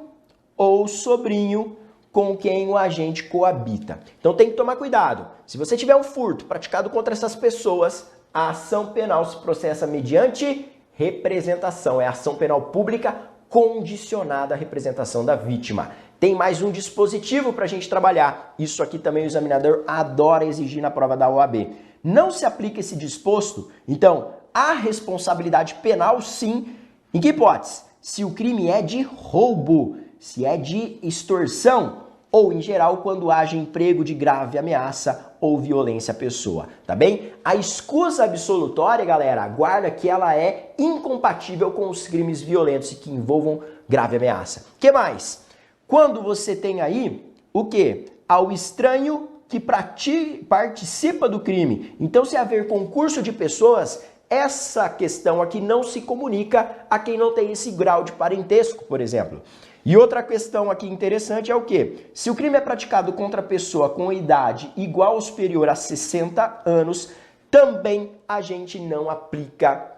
ou sobrinho com quem o agente coabita. Então tem que tomar cuidado. Se você tiver um furto praticado contra essas pessoas, a ação penal se processa mediante representação. É ação penal pública condicionada à representação da vítima. Tem mais um dispositivo para a gente trabalhar. Isso aqui também o examinador adora exigir na prova da OAB. Não se aplica esse disposto, então, a responsabilidade penal, sim. Em que hipótese? Se o crime é de roubo, se é de extorsão, ou, em geral, quando haja emprego de grave ameaça ou violência à pessoa, tá bem? A escusa absolutória, galera, guarda que ela é incompatível com os crimes violentos e que envolvam grave ameaça. O que mais? Quando você tem aí, o quê? Ao estranho que participa do crime. Então, se haver concurso de pessoas, essa questão aqui não se comunica a quem não tem esse grau de parentesco, por exemplo. E outra questão aqui interessante é o quê? Se o crime é praticado contra a pessoa com idade igual ou superior a 60 anos, também a gente não aplica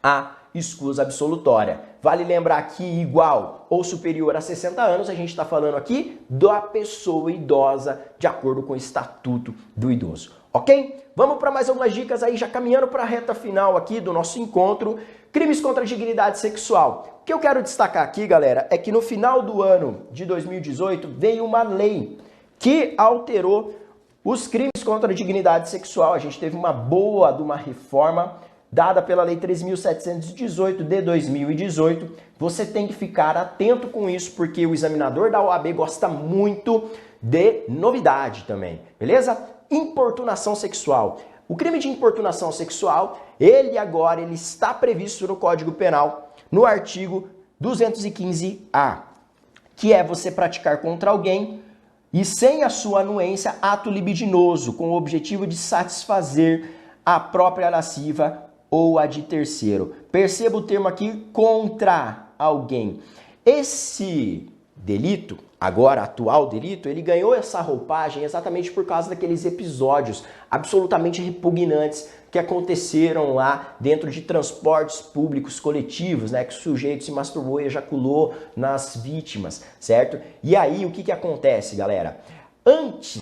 a escusa absolutória. Vale lembrar que igual ou superior a 60 anos, a gente está falando aqui da pessoa idosa, de acordo com o Estatuto do Idoso. Ok? Vamos para mais algumas dicas aí, já caminhando para a reta final aqui do nosso encontro. Crimes contra a dignidade sexual. O que eu quero destacar aqui, galera, é que no final do ano de 2018 veio uma lei que alterou os crimes contra a dignidade sexual. A gente teve uma boa de uma reforma dada pela Lei 3.718 de 2018. Você tem que ficar atento com isso, porque o examinador da OAB gosta muito de novidade também, beleza? Importunação sexual. O crime de importunação sexual, ele está previsto no Código Penal, no artigo 215-A, que é você praticar contra alguém e sem a sua anuência ato libidinoso, com o objetivo de satisfazer a própria lasciva ou a de terceiro. Perceba o termo aqui, contra alguém. Esse delito, agora atual delito, ele ganhou essa roupagem exatamente por causa daqueles episódios absolutamente repugnantes que aconteceram lá dentro de transportes públicos coletivos, né, que o sujeito se masturbou e ejaculou nas vítimas, certo? E aí o que acontece, galera? Antes,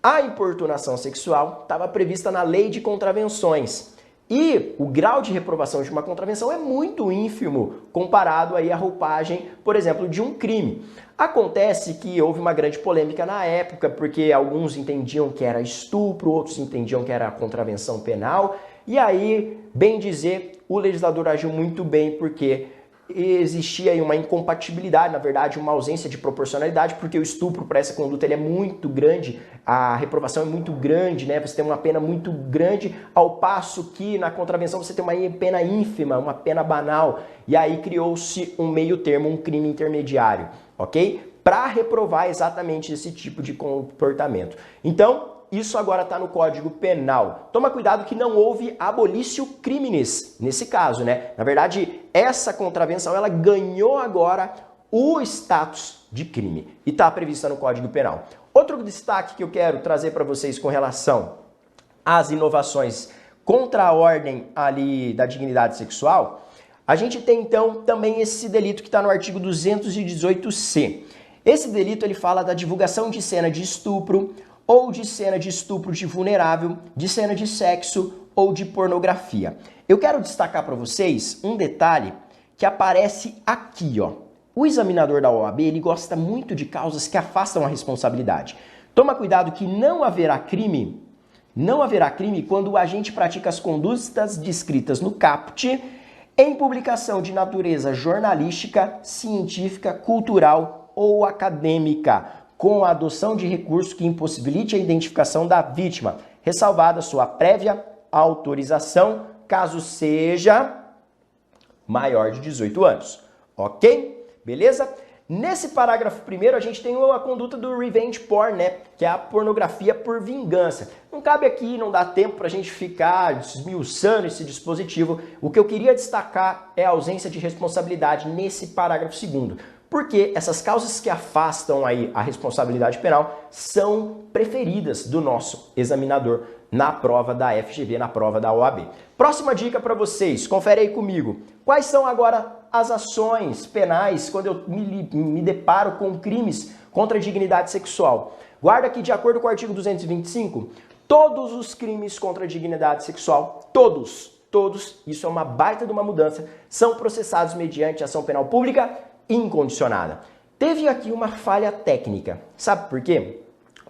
a importunação sexual estava prevista na Lei de Contravenções. E o grau de reprovação de uma contravenção é muito ínfimo comparado aí à roupagem, por exemplo, de um crime. Acontece que houve uma grande polêmica na época, porque alguns entendiam que era estupro, outros entendiam que era contravenção penal. E aí, bem dizer, o legislador agiu muito bem, porque existia aí uma incompatibilidade, na verdade, uma ausência de proporcionalidade, porque o estupro para essa conduta ele é muito grande, a reprovação é muito grande, né? Você tem uma pena muito grande, ao passo que na contravenção você tem uma pena ínfima, uma pena banal, e aí criou-se um meio termo, um crime intermediário, ok? Para reprovar exatamente esse tipo de comportamento. Então, isso agora está no Código Penal. Toma cuidado que não houve abolitio criminis nesse caso, né? Na verdade, essa contravenção ela ganhou agora o status de crime e está prevista no Código Penal. Outro destaque que eu quero trazer para vocês com relação às inovações contra a ordem ali da dignidade sexual, a gente tem então também esse delito que está no artigo 218-C. Esse delito ele fala da divulgação de cena de estupro ou de cena de estupro de vulnerável, de cena de sexo ou de pornografia. Eu quero destacar para vocês um detalhe que aparece aqui, ó. O examinador da OAB, ele gosta muito de causas que afastam a responsabilidade. Toma cuidado que não haverá crime quando o agente pratica as condutas descritas no caput em publicação de natureza jornalística, científica, cultural ou acadêmica, com a adoção de recurso que impossibilite a identificação da vítima, ressalvada sua prévia autorização, caso seja maior de 18 anos. Ok? Beleza? Nesse parágrafo primeiro, a gente tem a conduta do revenge porn, né? Que é a pornografia por vingança. Não cabe aqui, não dá tempo para a gente ficar esmiuçando esse dispositivo. O que eu queria destacar é a ausência de responsabilidade nesse parágrafo segundo. Porque essas causas que afastam aí a responsabilidade penal são preferidas do nosso examinador na prova da FGV, na prova da OAB. Próxima dica para vocês, confere aí comigo. Quais são agora as ações penais quando eu me deparo com crimes contra a dignidade sexual? Guarda que, de acordo com o artigo 225, todos os crimes contra a dignidade sexual, todos, isso é uma baita de uma mudança, são processados mediante ação penal pública incondicionada. Teve aqui uma falha técnica, sabe por quê?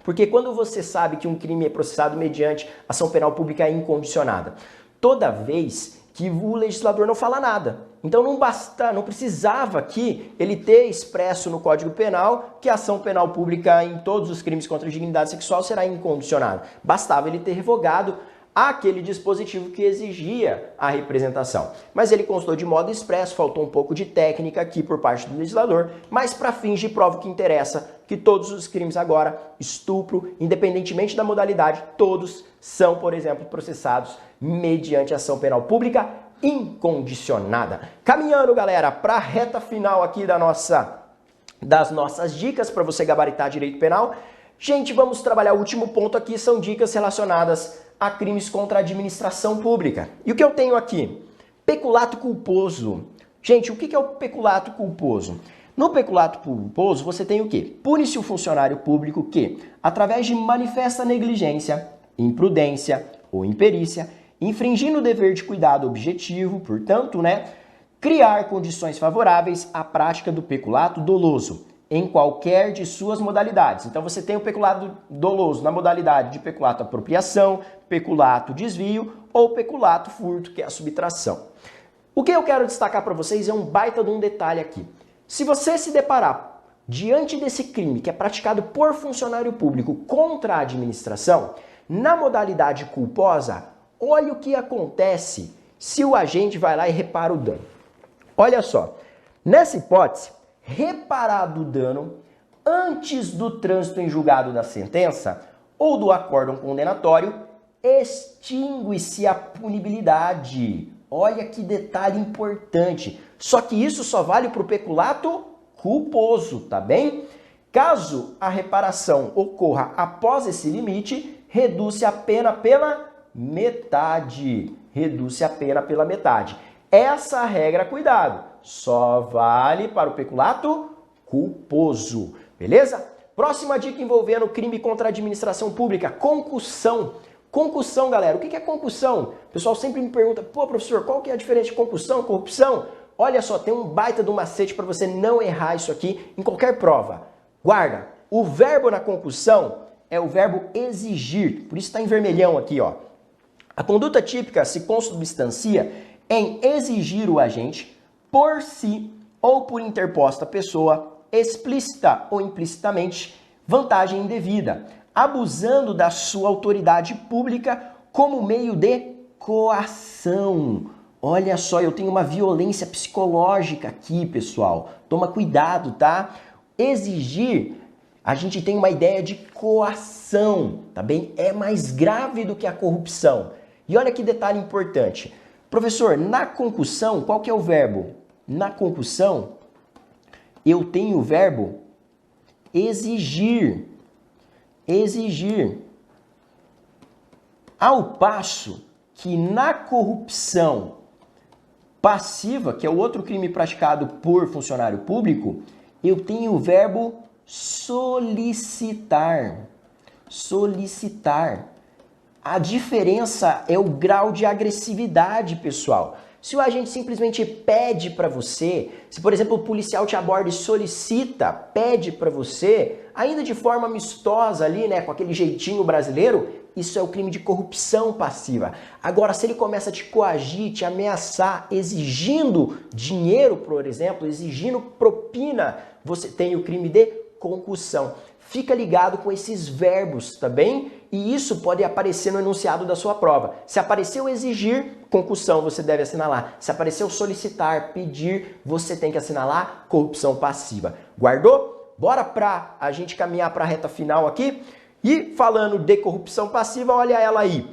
Porque quando você sabe que um crime é processado mediante ação penal pública incondicionada, toda vez que o legislador não fala nada. Então não precisava aqui ele ter expresso no Código Penal que a ação penal pública em todos os crimes contra a dignidade sexual será incondicionada. Bastava ele ter revogado aquele dispositivo que exigia a representação. Mas ele constou de modo expresso, faltou um pouco de técnica aqui por parte do legislador, mas para fins de prova que interessa, que todos os crimes agora, estupro, independentemente da modalidade, todos são, por exemplo, processados mediante ação penal pública incondicionada. Caminhando, galera, para a reta final aqui das nossas dicas para você gabaritar direito penal, gente, vamos trabalhar o último ponto aqui, são dicas relacionadas a crimes contra a administração pública. E o que eu tenho aqui? Peculato culposo. Gente, o que é o peculato culposo? No peculato culposo, você tem o quê? Pune-se o funcionário público que, através de manifesta negligência, imprudência ou imperícia, infringindo o dever de cuidado objetivo, portanto, criar condições favoráveis à prática do peculato doloso, em qualquer de suas modalidades. Então você tem o peculato doloso na modalidade de peculato apropriação, peculato desvio ou peculato furto, que é a subtração. O que eu quero destacar para vocês é um baita de um detalhe aqui. Se você se deparar diante desse crime que é praticado por funcionário público contra a administração, na modalidade culposa, olha o que acontece se o agente vai lá e repara o dano. Olha só, nessa hipótese, reparado o dano antes do trânsito em julgado da sentença ou do acórdão condenatório, extingue-se a punibilidade. Olha que detalhe importante. Só que isso só vale para o peculato culposo, tá bem? Caso a reparação ocorra após esse limite, reduz-se a pena pela metade. Reduz-se a pena pela metade. Essa regra, cuidado, só vale para o peculato culposo, beleza? Próxima dica envolvendo crime contra a administração pública, concussão. Concussão, galera, o que é concussão? O pessoal sempre me pergunta, pô, professor, qual que é a diferença de concussão e corrupção? Olha só, tem um baita de um macete para você não errar isso aqui em qualquer prova. Guarda, o verbo na concussão é o verbo exigir, por isso está em vermelhão aqui, ó. A conduta típica se consubstancia em exigir o agente por si ou por interposta pessoa, explícita ou implicitamente, vantagem indevida, abusando da sua autoridade pública como meio de coação. Olha só, eu tenho uma violência psicológica aqui, pessoal. Toma cuidado, tá? Exigir, a gente tem uma ideia de coação, tá bem? É mais grave do que a corrupção. E olha que detalhe importante. Professor, na concussão, qual que é o verbo? Na concussão, eu tenho o verbo exigir. Exigir. Ao passo que na corrupção passiva, que é o outro crime praticado por funcionário público, eu tenho o verbo solicitar. solicitar. A diferença é o grau de agressividade, pessoal. Se o agente simplesmente pede para você, se por exemplo o policial te aborda e solicita, pede para você, ainda de forma amistosa ali, né, com aquele jeitinho brasileiro, isso é o crime de corrupção passiva. Agora, se ele começa a te coagir, te ameaçar, exigindo dinheiro, por exemplo, exigindo propina, você tem o crime de concussão. Fica ligado com esses verbos, tá bem? E isso pode aparecer no enunciado da sua prova. Se apareceu exigir, concussão, você deve assinalar. Se apareceu solicitar, pedir, você tem que assinalar corrupção passiva. Guardou? Bora pra a gente caminhar para a reta final aqui? E falando de corrupção passiva, olha ela aí.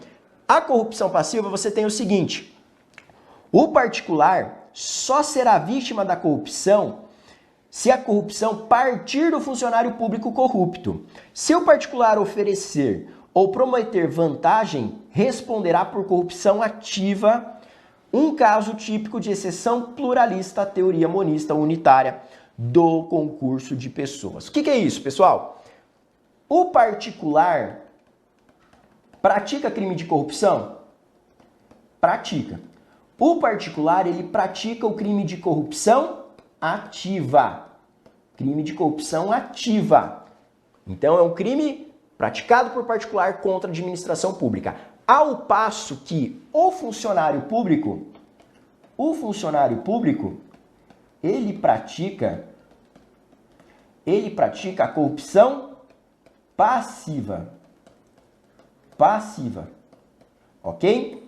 A corrupção passiva, você tem o seguinte. O particular só será vítima da corrupção se a corrupção partir do funcionário público corrupto. Se o particular oferecer ou prometer vantagem, responderá por corrupção ativa, um caso típico de exceção pluralista à teoria monista unitária do concurso de pessoas. O que é isso, pessoal? O particular pratica crime de corrupção? Pratica. O particular, ele pratica o crime de corrupção ativa. Crime de corrupção ativa. Então é um crime praticado por particular contra a administração pública. Ao passo que o funcionário público, ele pratica a corrupção passiva. Passiva. Ok?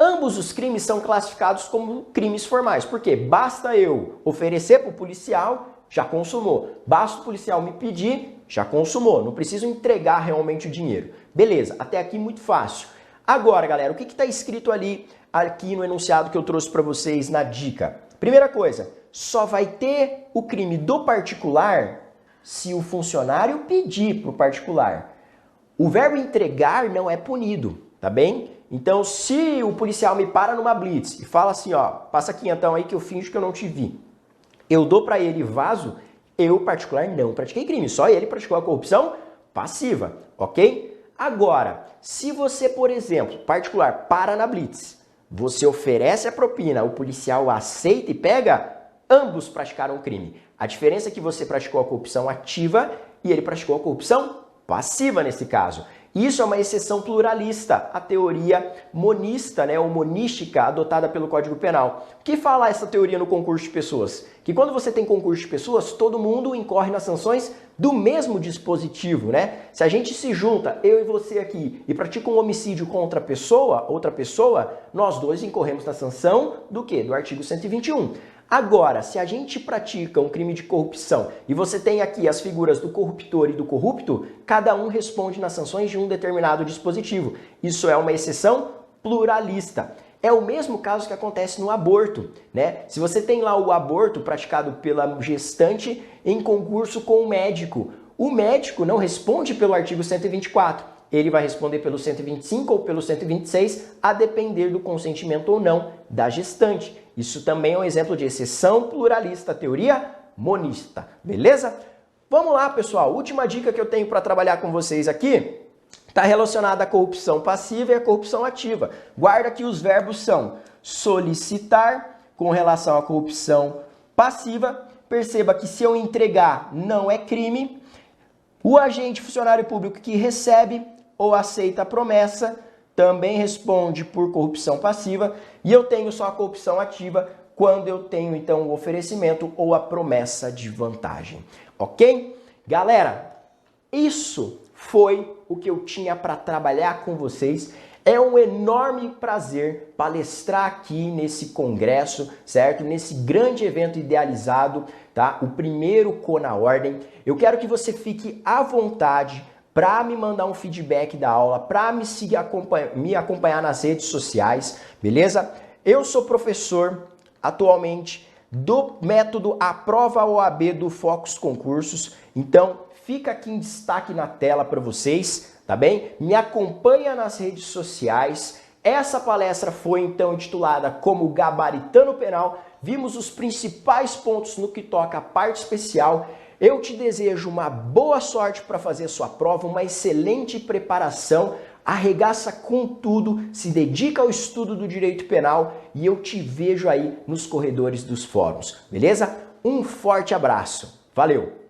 Ambos os crimes são classificados como crimes formais. Por quê? Basta eu oferecer para o policial, já consumou. Basta o policial me pedir, já consumou. Não preciso entregar realmente o dinheiro. Beleza, até aqui muito fácil. Agora, galera, o que está escrito ali aqui no enunciado que eu trouxe para vocês na dica? Primeira coisa, só vai ter o crime do particular se o funcionário pedir para o particular. O verbo entregar não é punido, tá bem? Então, se o policial me para numa blitz e fala assim, ó, passa aqui então aí que eu finjo que eu não te vi. Eu dou para ele vazo, eu, particular, não pratiquei crime. Só ele praticou a corrupção passiva, ok? Agora, se você, por exemplo, particular, para na blitz, você oferece a propina, o policial aceita e pega, ambos praticaram o crime. A diferença é que você praticou a corrupção ativa e ele praticou a corrupção passiva nesse caso. Isso é uma exceção pluralista, a teoria monista, né, ou monística, adotada pelo Código Penal. O que fala essa teoria no concurso de pessoas? Que quando você tem concurso de pessoas, todo mundo incorre nas sanções do mesmo dispositivo, né? Se a gente se junta, eu e você aqui, e pratica um homicídio contra outra pessoa, nós dois incorremos na sanção do quê? Do artigo 121. Agora, se a gente pratica um crime de corrupção e você tem aqui as figuras do corruptor e do corrupto, cada um responde nas sanções de um determinado dispositivo. Isso é uma exceção pluralista. É o mesmo caso que acontece no aborto, né? Se você tem lá o aborto praticado pela gestante em concurso com o médico não responde pelo artigo 124. Ele vai responder pelo 125 ou pelo 126, a depender do consentimento ou não da gestante. Isso também é um exemplo de exceção pluralista, teoria monista, beleza? Vamos lá, pessoal. Última dica que eu tenho para trabalhar com vocês aqui está relacionada à corrupção passiva e à corrupção ativa. Guarda que os verbos são solicitar com relação à corrupção passiva. Perceba que se eu entregar não é crime. O agente funcionário público que recebe ou aceita a promessa também responde por corrupção passiva, e eu tenho só a corrupção ativa quando eu tenho então o oferecimento ou a promessa de vantagem. Ok? Galera, isso foi o que eu tinha para trabalhar com vocês. É um enorme prazer palestrar aqui nesse congresso, certo? Nesse grande evento idealizado, tá? O primeiro CONA Ordem. Eu quero que você fique à vontade para me mandar um feedback da aula, para me acompanhar nas redes sociais, beleza? Eu sou professor atualmente do método Aprova OAB do Focus Concursos, então fica aqui em destaque na tela para vocês, tá bem? Me acompanha nas redes sociais. Essa palestra foi então intitulada como Gabaritando Penal. Vimos os principais pontos no que toca a parte especial. Eu te desejo uma boa sorte para fazer a sua prova, uma excelente preparação, arregaça com tudo, se dedica ao estudo do direito penal e eu te vejo aí nos corredores dos fóruns, beleza? Um forte abraço, valeu!